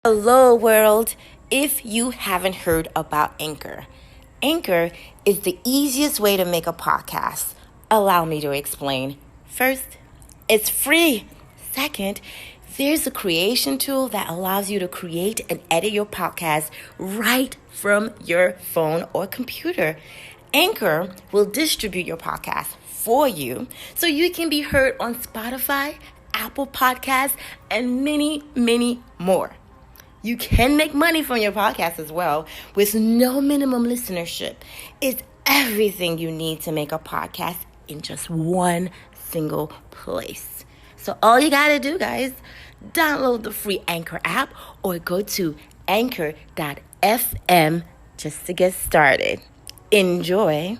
Hello, world. If you haven't heard about Anchor, Anchor is the easiest way to make a podcast. Allow me to explain. First, it's free. Second, there's a creation tool that allows you to create and edit your podcast right from your phone or computer. Anchor will distribute your podcast for you so you can be heard on Spotify, Apple Podcasts, and many, many more. You can make money from your podcast as well with no minimum listenership. It's everything you need to make a podcast in just one single place. So all you gotta do, guys, download the free Anchor app or go to anchor.fm just to get started. Enjoy.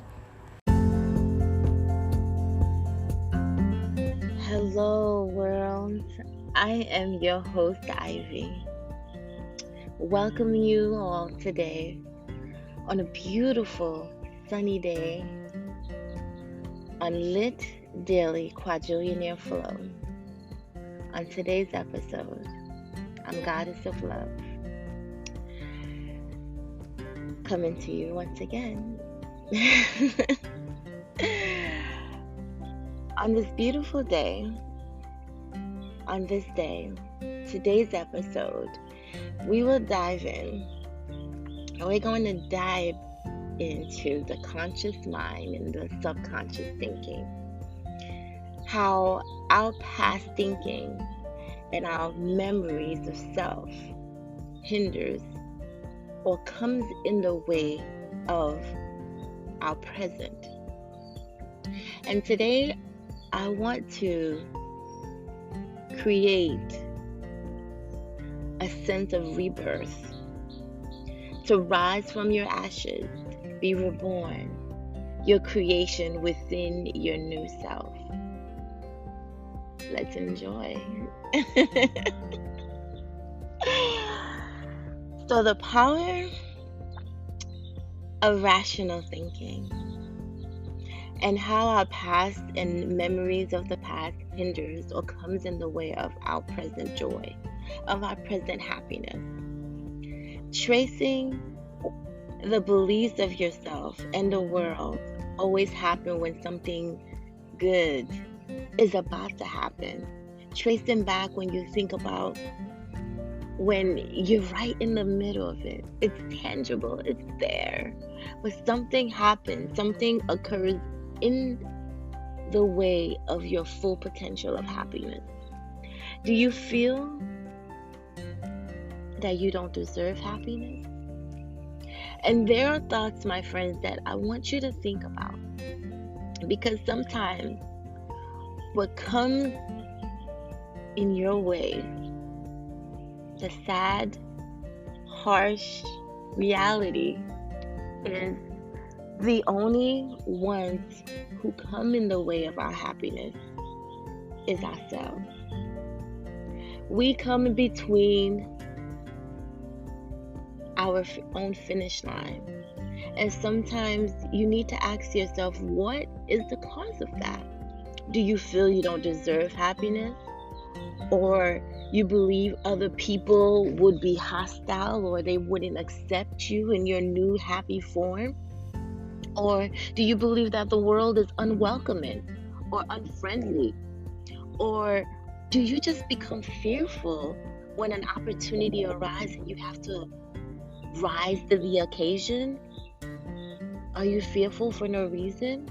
Hello, world. I am your host, Ivy. Welcome you all today on a beautiful sunny day on Lit Daily Quadrillionaire Flow. On today's episode, I'm Goddess of Love, coming to you once again. On this beautiful day, today's episode, we will dive in, and we're going to dive into the conscious mind and the subconscious thinking. How our past thinking and our memories of self hinders or comes in the way of our present. And today, I want to create a sense of rebirth, to rise from your ashes, be reborn, your creation within your new self. Let's enjoy. So the power of rational thinking and how our past and memories of the past hinders or comes in the way of our present joy, of our present happiness. Tracing the beliefs of yourself and the world always happen when something good is about to happen. Tracing back when you think about when you're right in the middle of it. It's tangible, it's there. But something happens, something occurs in the way of your full potential of happiness. Do you feel that you don't deserve happiness? And there are thoughts, my friends, that I want you to think about, because sometimes what comes in your way, the sad, harsh reality, is the only ones who come in the way of our happiness is ourselves. We come in between our own finish line. And sometimes you need to ask yourself, what is the cause of that? Do you feel you don't deserve happiness? Or you believe other people would be hostile or they wouldn't accept you in your new happy form? Or do you believe that the world is unwelcoming or unfriendly? Or do you just become fearful when an opportunity arises and you have to rise to the occasion? Are you fearful for no reason?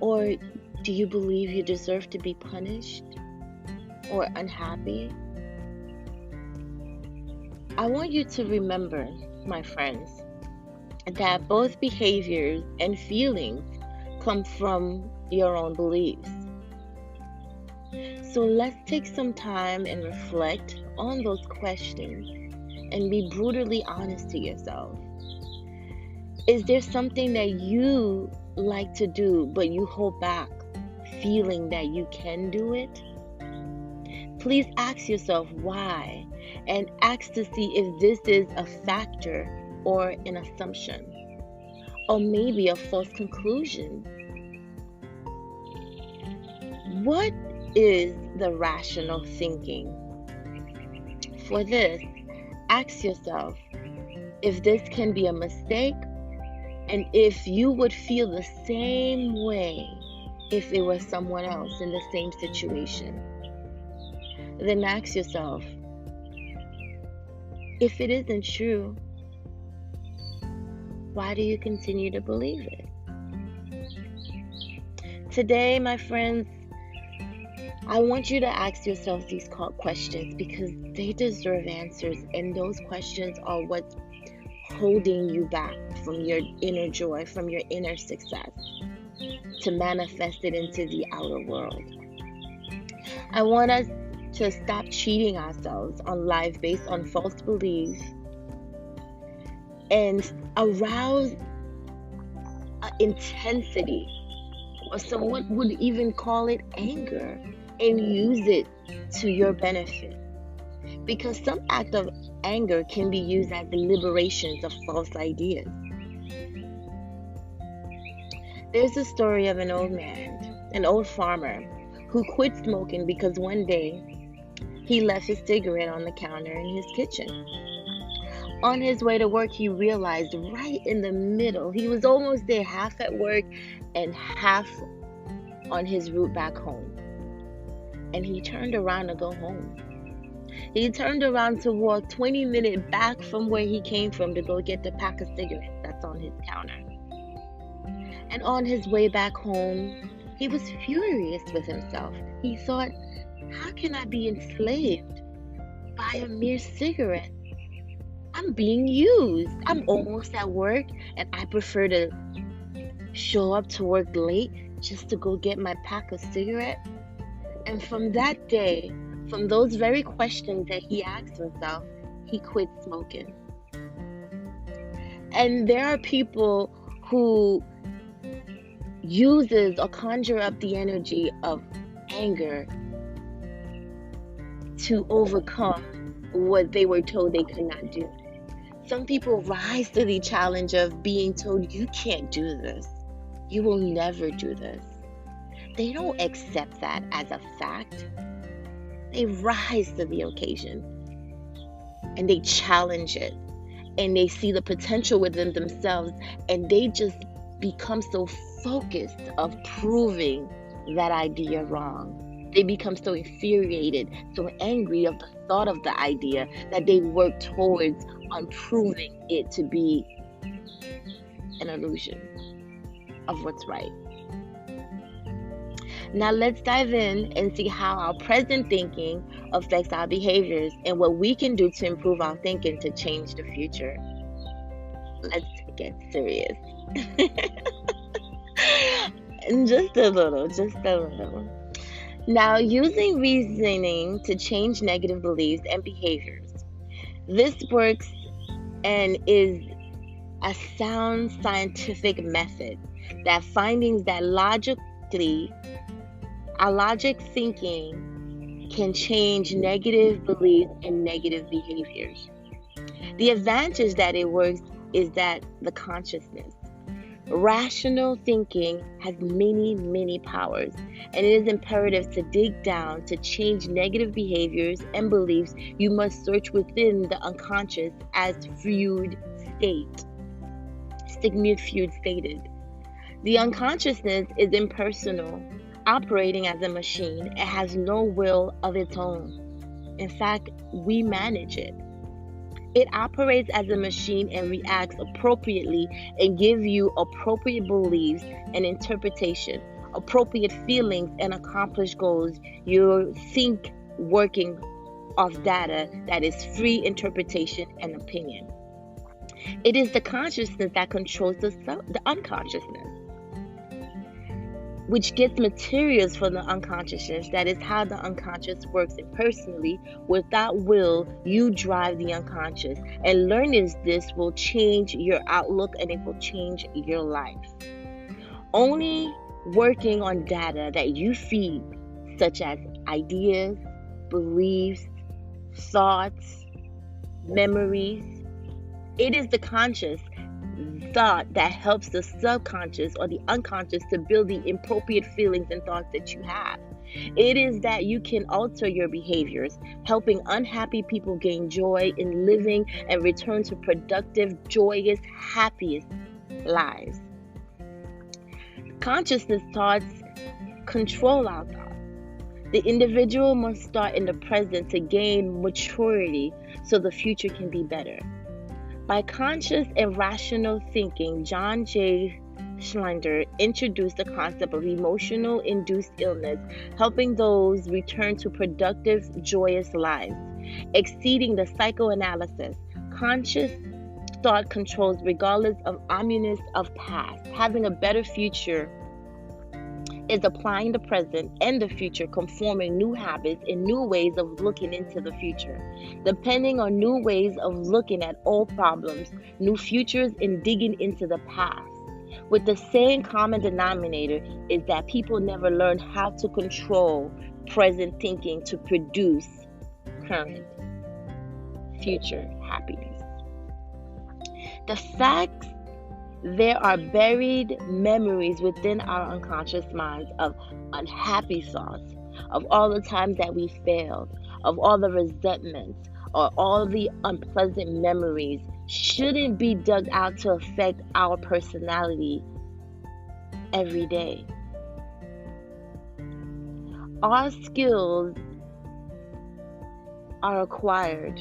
Or do you believe you deserve to be punished or unhappy? I want you to remember, my friends, that both behaviors and feelings come from your own beliefs. So let's take some time and reflect on those questions and be brutally honest to yourself. Is there something that you like to do but you hold back, feeling that you can do it? Please ask yourself why, and ask to see if this is a factor or an assumption, or maybe a false conclusion. What is the rational thinking for this, ask yourself if this can be a mistake and if you would feel the same way if it was someone else in the same situation. Then ask yourself, if it isn't true, why do you continue to believe it? Today, my friends, I want you to ask yourself these questions because they deserve answers, and those questions are what's holding you back from your inner joy, from your inner success, to manifest it into the outer world. I want us to stop cheating ourselves on life based on false beliefs and arouse intensity, or someone would even call it anger, and use it to your benefit. Because some act of anger can be used as liberations of false ideas. There's a story of an old man, an old farmer, who quit smoking because one day he left his cigarette on the counter in his kitchen. On his way to work, he realized right in the middle, he was almost there, half at work and half on his route back home. And he turned around to go home. He turned around to walk 20 minutes back from where he came from to go get the pack of cigarettes that's on his counter. And on his way back home, he was furious with himself. He thought, how can I be enslaved by a mere cigarette? I'm being used. I'm almost at work, and I prefer to show up to work late just to go get my pack of cigarettes. And from that day, from those very questions that he asked himself, he quit smoking. And there are people who uses or conjure up the energy of anger to overcome what they were told they could not do. Some people rise to the challenge of being told, you can't do this. You will never do this. They don't accept that as a fact. They rise to the occasion and they challenge it, and they see the potential within themselves, and they just become so focused of proving that idea wrong. They become so infuriated, so angry of the thought of the idea that they work towards on proving it to be an illusion of what's right. Now let's dive in and see how our present thinking affects our behaviors and what we can do to improve our thinking to change the future. Let's get serious. Just a little. Now, using reasoning to change negative beliefs and behaviors. This works and is a sound scientific method that findings that our logic thinking can change negative beliefs and negative behaviors. The advantage that it works is that the consciousness. Rational thinking has many powers, and it is imperative to dig down to change negative behaviors and beliefs. You must search within the unconscious, as Sigmund Freud stated. The unconsciousness is impersonal, operating as a machine. It has no will of its own. In fact, we manage it. It operates as a machine and reacts appropriately and gives you appropriate beliefs and interpretation, appropriate feelings and accomplished goals. You think working off data that is free interpretation and opinion. It is the consciousness that controls the unconsciousness, which gets materials from the unconsciousness. That is how the unconscious works impersonally. Without will, you drive the unconscious. And learning this will change your outlook, and it will change your life. Only working on data that you feed, such as ideas, beliefs, thoughts, memories. It is the conscious thought that helps the subconscious or the unconscious to build the appropriate feelings and thoughts that you have. It is that you can alter your behaviors, helping unhappy people gain joy in living and return to productive, joyous, happiest lives. Consciousness thoughts control our thoughts. The individual must start in the present to gain maturity so the future can be better. By conscious and rational thinking, John J. Schlichter introduced the concept of emotional induced illness, helping those return to productive, joyous lives. Exceeding the psychoanalysis, conscious thought controls regardless of ominous of past. Having a better future is applying the present and the future, conforming new habits and new ways of looking into the future, depending on new ways of looking at all problems, new futures, and digging into the past. With the same common denominator is that people never learn how to control present thinking to produce current future happiness. The facts: there are buried memories within our unconscious minds of unhappy thoughts, of all the times that we failed, of all the resentments, or all the unpleasant memories shouldn't be dug out to affect our personality every day. Our skills are acquired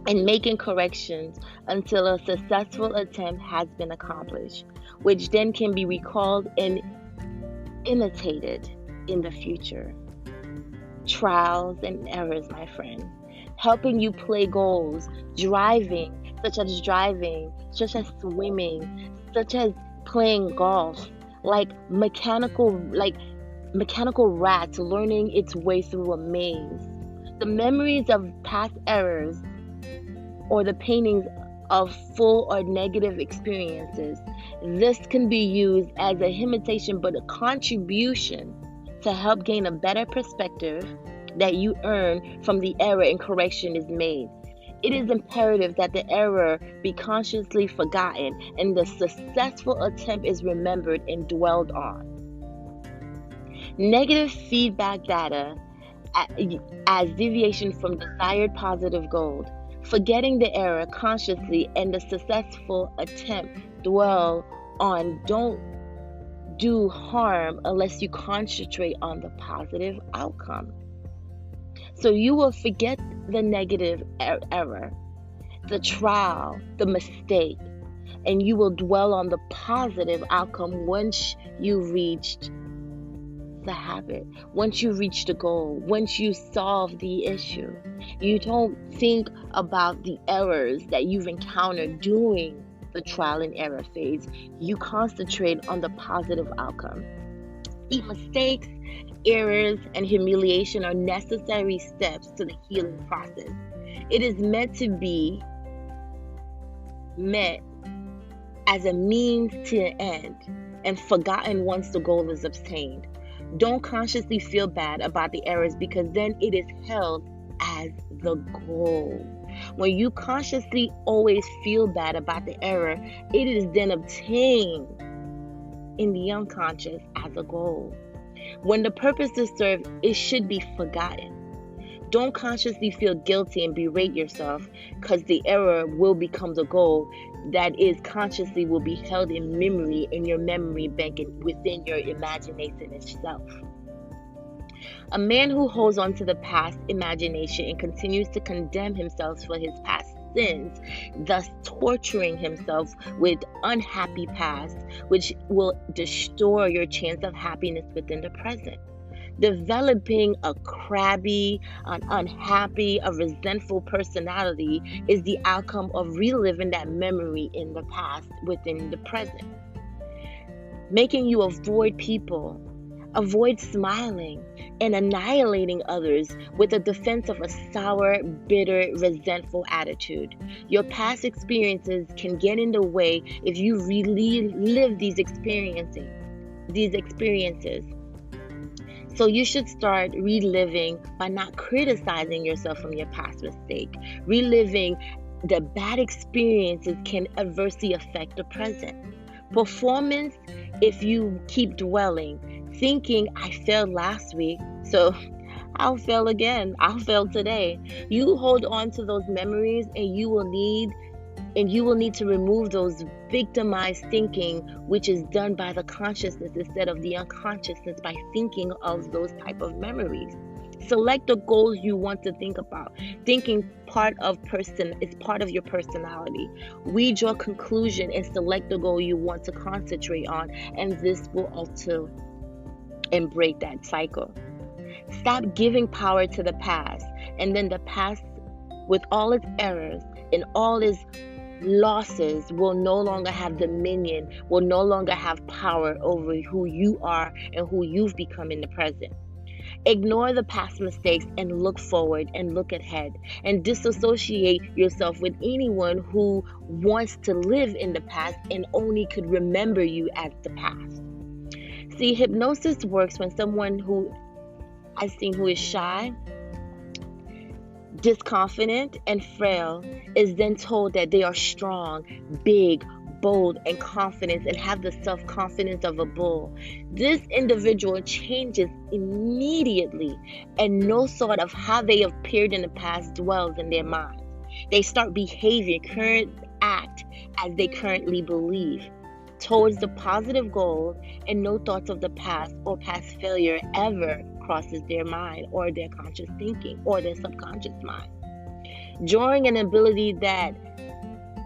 and making corrections until a successful attempt has been accomplished, which then can be recalled and imitated in the future. Trials and errors, my friend, helping you play goals, such as swimming, such as playing golf, like mechanical rats learning its way through a maze. The memories of past errors or the paintings of full or negative experiences. This can be used as a imitation but a contribution to help gain a better perspective that you earn from the error and correction is made. It is imperative that the error be consciously forgotten and the successful attempt is remembered and dwelled on. Negative feedback data as deviation from desired positive goal. Forgetting the error consciously and the successful attempt dwell on don't do harm unless you concentrate on the positive outcome. So you will forget the negative error, the trial, the mistake, and you will dwell on the positive outcome once you reached the habit, once you reach the goal, once you solve the issue. You don't think about the errors that you've encountered during the trial and error phase. You concentrate on the positive outcome. The mistakes, errors, and humiliation are necessary steps to the healing process. It is meant to be met as a means to an end and forgotten once the goal is obtained. Don't consciously feel bad about the errors because then it is held as the goal. When you consciously always feel bad about the error, it is then obtained in the unconscious as a goal. When the purpose is served, it should be forgotten. Don't consciously feel guilty and berate yourself because the error will become the goal that is consciously will be held in memory in your memory bank and within your imagination itself. A man who holds on to the past imagination and continues to condemn himself for his past sins, thus torturing himself with unhappy past, which will destroy your chance of happiness within the present. Developing a crabby, an unhappy, a resentful personality is the outcome of reliving that memory in the past within the present. Making you avoid people, avoid smiling, and annihilating others with a defense of a sour, bitter, resentful attitude. Your past experiences can get in the way if you relive these experiences. So you should start reliving by not criticizing yourself from your past mistake. Reliving the bad experiences can adversely affect the present. Performance, if you keep dwelling, thinking I failed last week, so I'll fail again. I'll fail today. You hold on to those memories, and you will need to remove those victimized thinking, which is done by the consciousness instead of the unconsciousness, by thinking of those type of memories. Select the goals you want to think about. Thinking is part of your personality. Read your conclusion and select the goal you want to concentrate on, and this will alter and break that cycle. Stop giving power to the past, and then the past, with all its errors and all its losses, will no longer have dominion, will no longer have power over who you are and who you've become in the present. Ignore the past mistakes and look forward and look ahead, and disassociate yourself with anyone who wants to live in the past and only could remember you as the past. See, hypnosis works when someone who I've seen who is shy, disconfident, and frail is then told that they are strong, big, bold, and confident, and have the self-confidence of a bull. This individual changes immediately, and no thought of how they appeared in the past dwells in their mind. They start behaving, act as they currently believe towards the positive goal, and no thoughts of the past or past failure ever crosses their mind or their conscious thinking or their subconscious mind. Drawing an ability that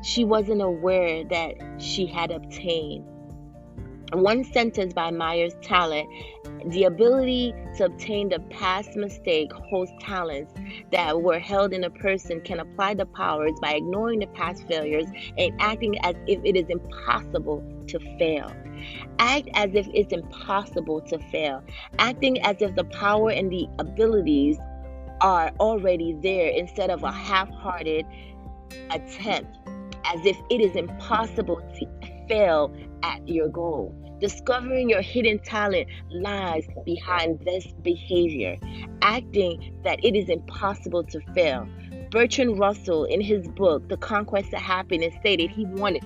she wasn't aware that she had obtained. One sentence by Myers Talent: the ability to obtain the past mistake holds talents that were held in a person can apply the powers by ignoring the past failures and acting as if it is impossible to fail. Act as if it's impossible to fail. Acting as if the power and the abilities are already there instead of a half-hearted attempt, as if it is impossible to fail at your goal. Discovering your hidden talent lies behind this behavior, acting that it is impossible to fail. Bertrand Russell, in his book, The Conquest of Happiness, stated he wanted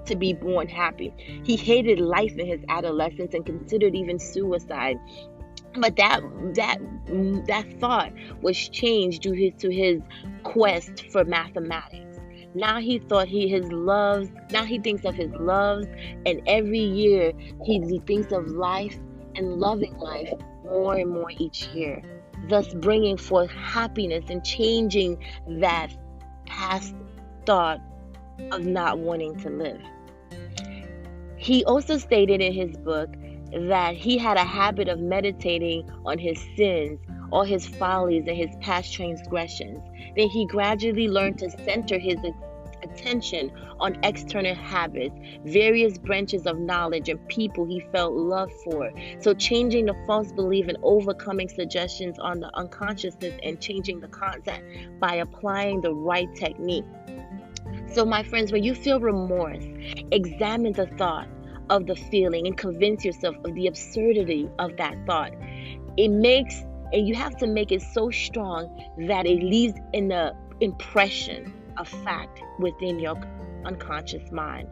to be born happy. He hated life in his adolescence and considered even suicide. But that thought was changed due to his quest for mathematics. Now he thinks of his loves, and every year he thinks of life and loving life more and more each year, thus bringing forth happiness and changing that past thought of not wanting to live. He also stated in his book that he had a habit of meditating on his sins, all his follies, and his past transgressions. Then he gradually learned to center his attention on external habits, various branches of knowledge, and people he felt love for. So changing the false belief and overcoming suggestions on the unconsciousness and changing the concept by applying the right technique. So my friends, when you feel remorse, examine the thought of the feeling and convince yourself of the absurdity of that thought. And you have to make it so strong that it leaves an impression, a fact within your unconscious mind.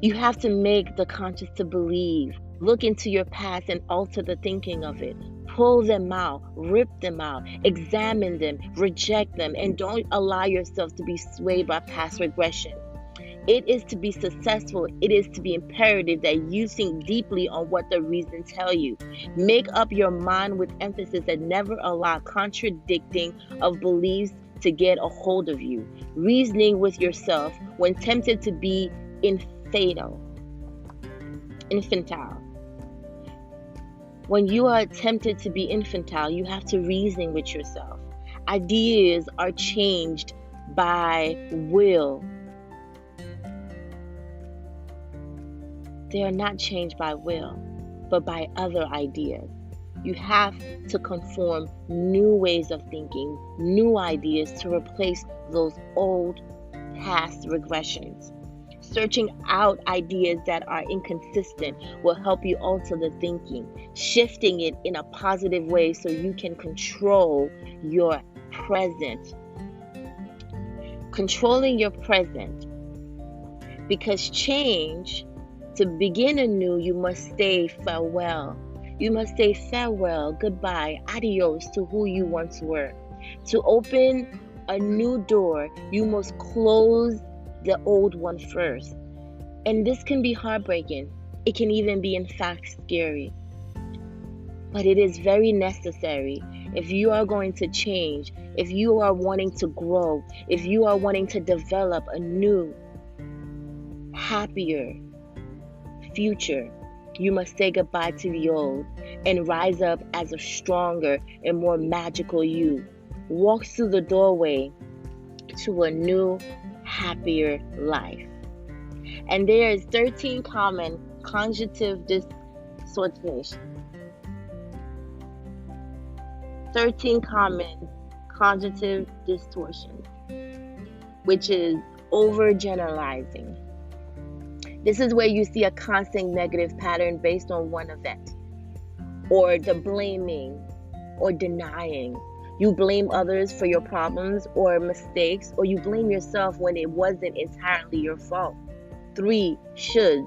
You have to make the conscious to believe. Look into your past and alter the thinking of it. Pull them out, rip them out, examine them, reject them, and don't allow yourself to be swayed by past regression. It is to be successful. It is to be imperative that you think deeply on what the reasons tell you. Make up your mind with emphasis and never allow contradicting of beliefs to get a hold of you. Reasoning with yourself when tempted to be infantile. When you are tempted to be infantile, you have to reason with yourself. Ideas are changed by will. They are not changed by will, but by other ideas. You have to conform new ways of thinking, new ideas to replace those old past regressions. Searching out ideas that are inconsistent will help you alter the thinking, shifting it in a positive way so you can control your present. Controlling your present, because change To begin anew, you must say farewell. You must say farewell, goodbye, adios to who you once were. To open a new door, you must close the old one first. And this can be heartbreaking. It can even be, in fact, scary. But it is very necessary if you are going to change, if you are wanting to grow, if you are wanting to develop a new, happier future. You must say goodbye to the old and rise up as a stronger and more magical you. Walk through the doorway to a new, happier life. And there is 13 common cognitive distortions. 13 common cognitive distortions, which is overgeneralizing. This is where you see a constant negative pattern based on one event, or the blaming or denying. You blame others for your problems or mistakes, or you blame yourself when it wasn't entirely your fault. 3, shoulds.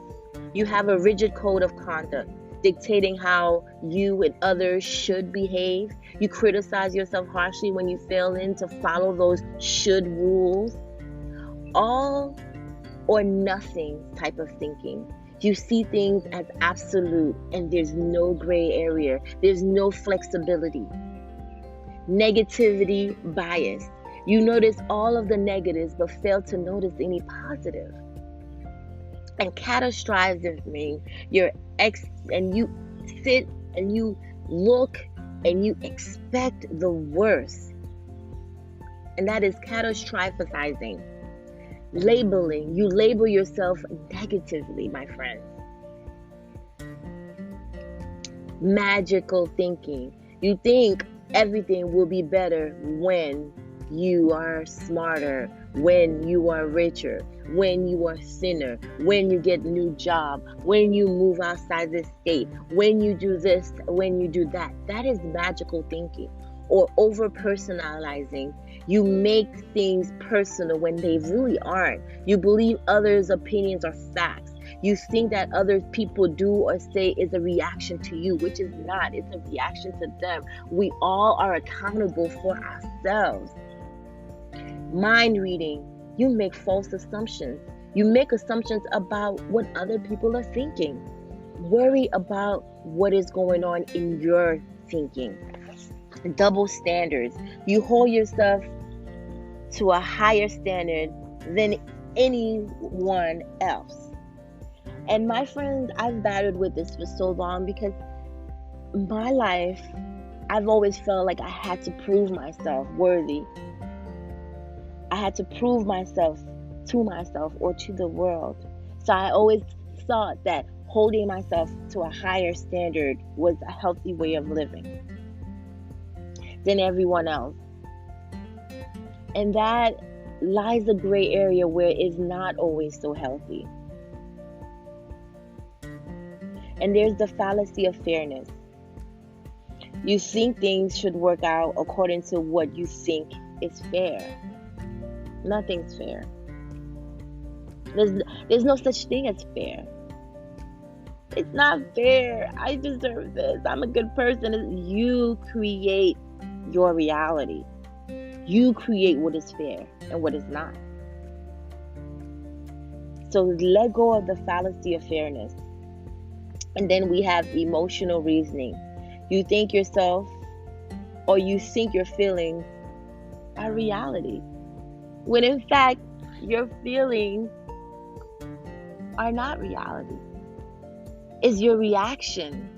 You have a rigid code of conduct dictating how you and others should behave. You criticize yourself harshly when you fail to follow those should rules. All or nothing type of thinking. You see things as absolute and there's no gray area. There's no flexibility. Negativity bias. You notice all of the negatives but fail to notice any positive. And catastrophizing, and you sit and you look and you expect the worst. And that is catastrophizing. Labeling. You label yourself negatively, my friends. Magical thinking. You think everything will be better when you are smarter, when you are richer, when you are thinner, when you get a new job, when you move outside the state, when you do this, when you do that. That is magical thinking. Or over-personalizing. You make things personal when they really aren't. You believe others' opinions are facts. You think that other people do or say is a reaction to you, which is not. It's a reaction to them. We all are accountable for ourselves. Mind reading. You make false assumptions. You make assumptions about what other people are thinking. Worry about what is going on in your thinking. Double standards. You hold yourself to a higher standard than anyone else. And my friends, I've battled with this for so long because my life, I've always felt like I had to prove myself worthy. I had to prove myself to myself or to the world. So I always thought that holding myself to a higher standard was a healthy way of living than everyone else. And that lies a gray area where it's not always so healthy. And there's the fallacy of fairness. You think things should work out according to what you think is fair. Nothing's fair. There's no such thing as fair. It's not fair. I deserve this. I'm a good person. You create your reality. You create what is fair and what is not. So let go of the fallacy of fairness. And then we have emotional reasoning. You think yourself or you think your feelings are reality, when in fact your feelings are not reality. It's your reaction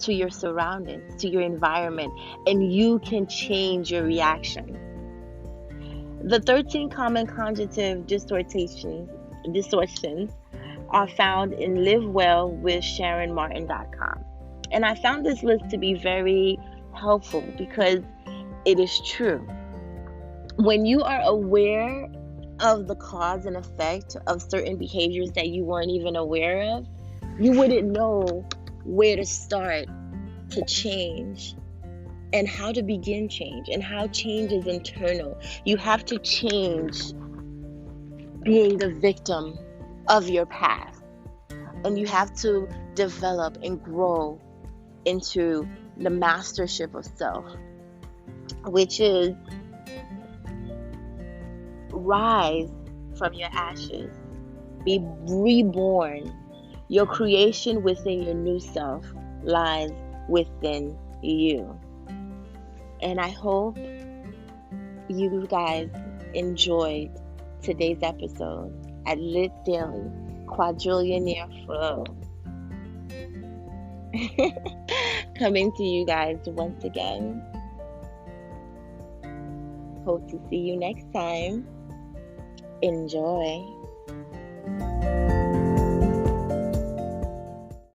to your surroundings, to your environment, and you can change your reaction. The 13 common cognitive distortions are found in livewellwithsharonmartin.com. And I found this list to be very helpful because it is true. When you are aware of the cause and effect of certain behaviors that you weren't even aware of, you wouldn't know where to start to change and how to begin change and how change is internal. You have to change being the victim of your past. And you have to develop and grow into the mastership of self, which is rise from your ashes, be reborn. Your creation within your new self lies within you. And I hope you guys enjoyed today's episode at Lit Daily Quadrillionaire Flow. Coming to you guys once again. Hope to see you next time. Enjoy.